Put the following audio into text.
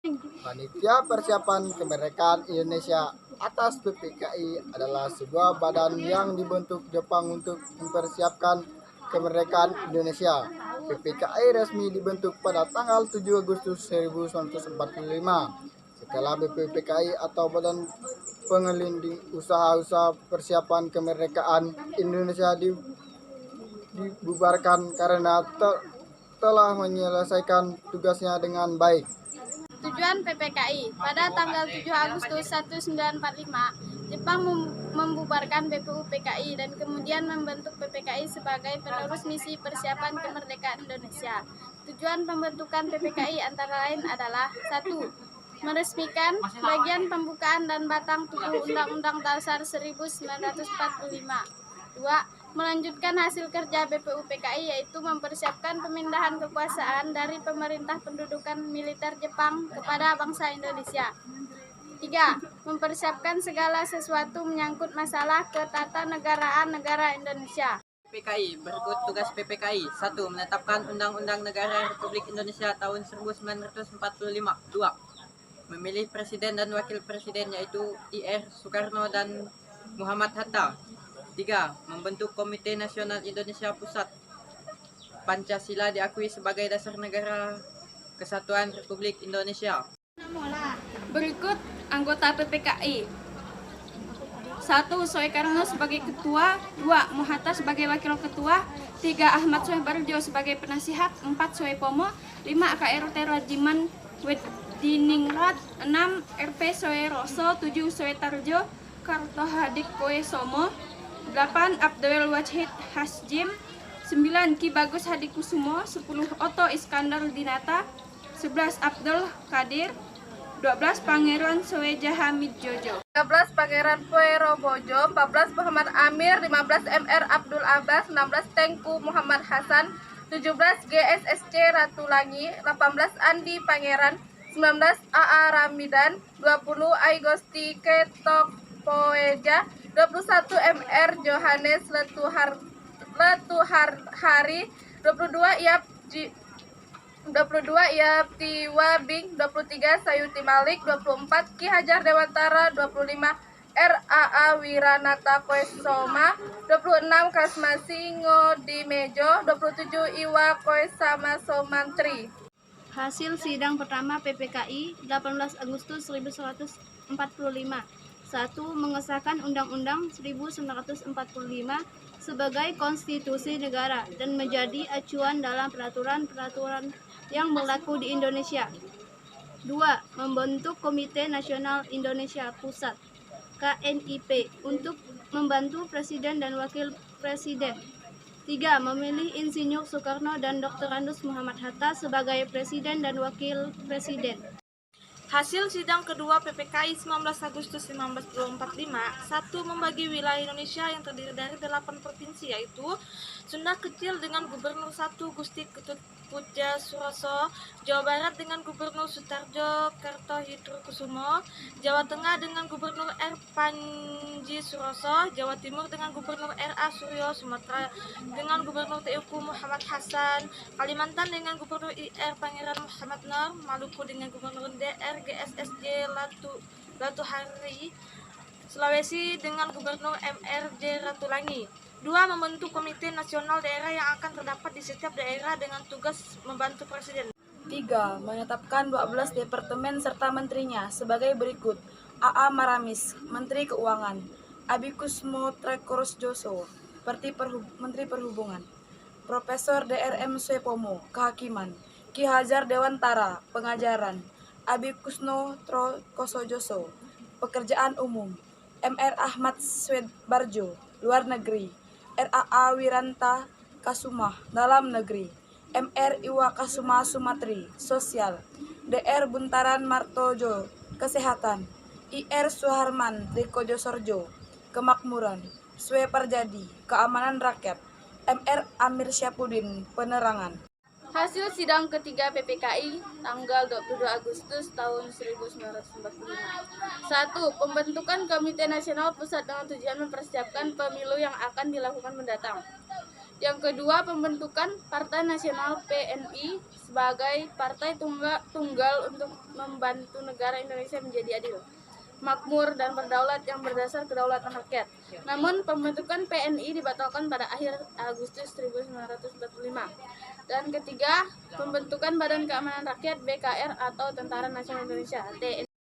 Panitia Persiapan Kemerdekaan Indonesia atas PPKI adalah sebuah badan yang dibentuk Jepang untuk mempersiapkan kemerdekaan Indonesia. PPKI resmi dibentuk pada tanggal 7 Agustus 1945 setelah BPPKI atau Badan Pengelinding Usaha-usaha Persiapan Kemerdekaan Indonesia dibubarkan karena telah menyelesaikan tugasnya dengan baik. Tujuan PPKI. Pada tanggal 7 Agustus 1945, Jepang membubarkan BPU PKI dan kemudian membentuk PPKI sebagai penerus misi persiapan kemerdekaan Indonesia. Tujuan pembentukan PPKI antara lain adalah 1. Meresmikan bagian pembukaan dan batang tubuh Undang-Undang Dasar 1945. 2. Melanjutkan hasil kerja BPU PKI, yaitu mempersiapkan pemindahan kekuasaan dari pemerintah pendudukan militer Jepang kepada bangsa Indonesia. 3. Mempersiapkan segala sesuatu menyangkut masalah ketatanegaraan negara Indonesia. PPKI. Berikut tugas PPKI. 1. Menetapkan Undang-Undang Negara Republik Indonesia tahun 1945. 2. Memilih Presiden dan Wakil Presiden, yaitu Ir. Soekarno dan Muhammad Hatta. 3. Membentuk Komite Nasional Indonesia Pusat. Pancasila diakui sebagai dasar negara kesatuan Republik Indonesia. Berikut anggota PPKI. 1. Soekarno sebagai ketua. 2. Muhatta sebagai wakil ketua. 3. Ahmad Soebarjo sebagai penasihat. 4. Soepomo. 5. AKRT Rajiman Wediningrat. 6. RP Soeroso. 7. Soetarjo Kartohadikoesomo. 8. Abdul Wahid Hasjim. 9. Ki Bagus Hadikusumo. 10. Oto Iskandar Dinata. 11. Abdul Qadir. 12. Pangeran Soeja Hamid Jojo. 13. Pangeran Puero Bojo. 14. Muhammad Amir. 15. MR Abdul Abbas. 16. Tengku Muhammad Hasan. 17. GSSC Ratulangi. 18. Andi Pangeran. 19. AA Ramidan. 20. Aigosti Ketok Poeja. 21. MR Johannes Letuhari. 22. Iap Tiwabing. 23. Sayuti Malik. 24. Ki Hajar Dewantara. 25. RAA Wiranata Koesoma. 26. Kasmasi Ngodimejo. 27. Iwa Koesama Somantri. Hasil sidang pertama PPKI 18 Agustus 1945. 1. Mengesahkan Undang-Undang 1945 sebagai konstitusi negara dan menjadi acuan dalam peraturan-peraturan yang berlaku di Indonesia. 2. Membentuk Komite Nasional Indonesia Pusat (KNIP) untuk membantu Presiden dan Wakil Presiden. 3. Memilih Insinyur Soekarno dan Dr. Andes Muhammad Hatta sebagai Presiden dan Wakil Presiden. Hasil sidang kedua PPKI 19 Agustus 1945. 1. Membagi wilayah Indonesia yang terdiri dari 8 provinsi, yaitu Sunda Kecil dengan Gubernur 1 Gusti Ketut Puja Suroso, Jawa Barat dengan Gubernur Sutarjo Kertohidrokusumo, Jawa Tengah dengan Gubernur R. Panji Suroso, Jawa Timur dengan Gubernur R.A. Suryo, Sumatera dengan Gubernur Teuku Muhammad Hasan, Kalimantan dengan Gubernur I.R. Pangeran Muhammad Nur, Maluku dengan Gubernur DR GSSJ Latuhari, Sulawesi dengan Gubernur MRJ Ratulangi. 2. Membentuk Komite Nasional Daerah yang akan terdapat di setiap daerah dengan tugas membantu Presiden. 3. Menetapkan 12 departemen serta menterinya sebagai berikut. AA Maramis, Menteri Keuangan. Abikusmo Trekorosjoso, Menteri Perhubungan. Profesor DRM Suepomo, Kehakiman. Ki Hajar Dewantara, Pengajaran. Abikusno Trokosojoso, Pekerjaan Umum. MR Ahmad Swedbarjo, Luar Negeri. RAA Wiranta Kasumah, Dalam Negeri. MR Iwa Kasuma Sumatri, Sosial. DR Buntaran Martojo, Kesehatan. IR Suharman Rikojo Sorjo, Kemakmuran. Swe Parjadi, Keamanan Rakyat. MR Amir Syapudin, Penerangan. Hasil sidang ketiga PPKI tanggal 22 Agustus tahun 1945. 1. Pembentukan Komite Nasional Pusat dengan tujuan mempersiapkan pemilu yang akan dilakukan mendatang. Yang kedua, pembentukan Partai Nasional PNI sebagai partai tunggal untuk membantu negara Indonesia menjadi adil, makmur, dan berdaulat yang berdasar kedaulatan rakyat. Namun, pembentukan PNI dibatalkan pada akhir Agustus 1945. Dan ketiga, pembentukan Badan Keamanan Rakyat BKR atau Tentara Nasional Indonesia TNI.